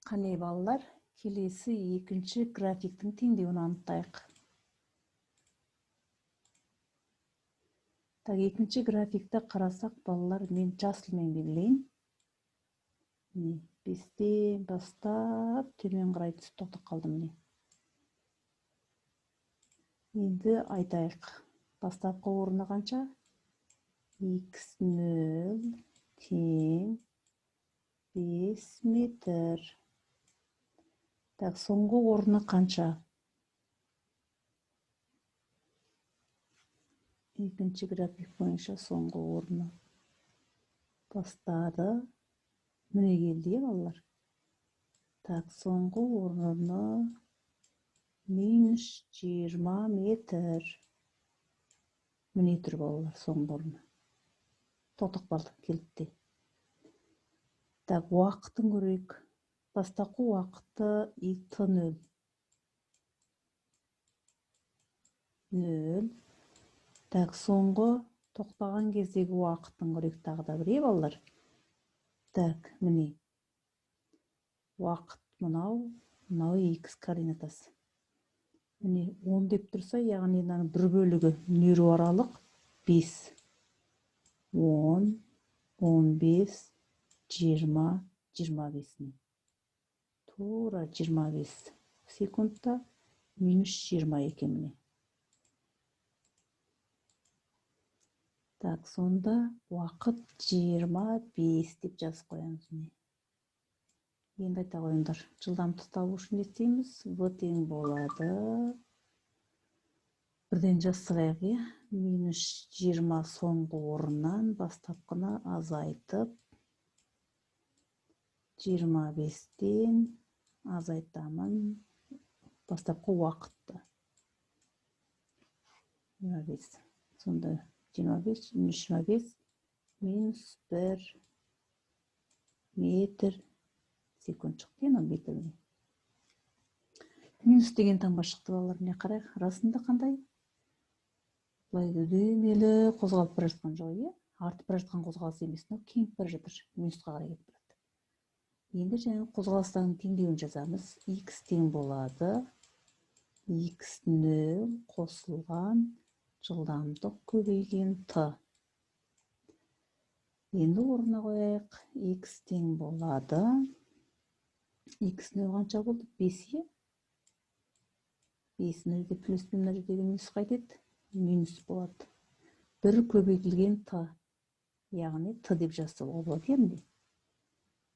Қане балалар, келесі екінші графиктің теңдеуін анықтайық. Так, екінші графикті қарасақ, балалар, мен жасылмен белгілейін. 5-тен бастап төмен қарай түсіп тоқтап қалдым. Енді айтайық. Бастапқы орны қанша? x0 тең 5 метр. Так, соңғы орны қанша? Екінші график бойынша соңғы орны бастады. Міне келді, балалар. Так, соңғы орны минус 20 метр. Міне тұр, балалар, соңғы орны. Тоқтап қалдық, келді. Так, уақытын көрейік. Бастапқы уақыты t0. 0. Так, соңғы тоқтаған кездегі уақытын көрейік тағы да бір, балалар. Так, міне. Уақыт мынау x координатасы. Міне 10 деп тұрса, яғни бір бөлігі нөрі аралық 5. 10, 15, 20, 25. Тура 25 секундта минус 20 екен, міне. Так, сонда уақыт 25 деп жазып қоямыз, міне. Енді айта қойыңдар. Жылдамдықты табу үшін не істейміз? V тең болады. Бірден жазсақ, минус 20 соңғы орыннан бастапқыны азайтып, 25-тен азайтамын бастапқы уақытты. 25. Сонда 25, минус 25, минус 1 метр секунд шықты, метріне. Минус деген таңба шықты, балалар, не қарайық? Расында қандай? Бұлай үдемелі қозғалып бара жатқан жоқ, артып бара жатқан қозғалыс емес, кеңіп бара жатыр, минусқа қарай кетіп барады. Енді жаңа қозғалыстың теңдеуін жазамыз. X тең болады. x0 қосылған жылдамдық көбейген t. Енді орнына қояйық. X тең болады. x0 қанша болды? 5, 5 нөлде плюс пен мына жердегі минус қайтеді? Минус болады. Бір көбейтілген t. Яғни t деп жазсақ болады, енді.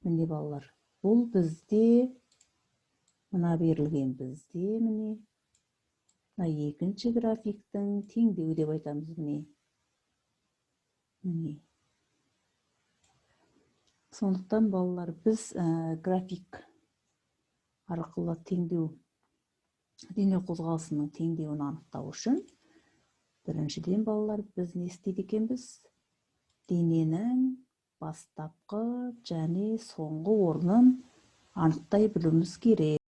Міне, балалар, бұл бізде, мына берілген бізде, міне, мына екінші графиктің теңдеуі деп айтамыз, міне. Міне. Сондықтан, балалар, біз график арқылы дене қозғалысының теңдеуін анықтау үшін, біріншіден, балалар, біз не істейді екенбіз? Дененің бастапқы және соңғы орнын анықтай білуіміз керек.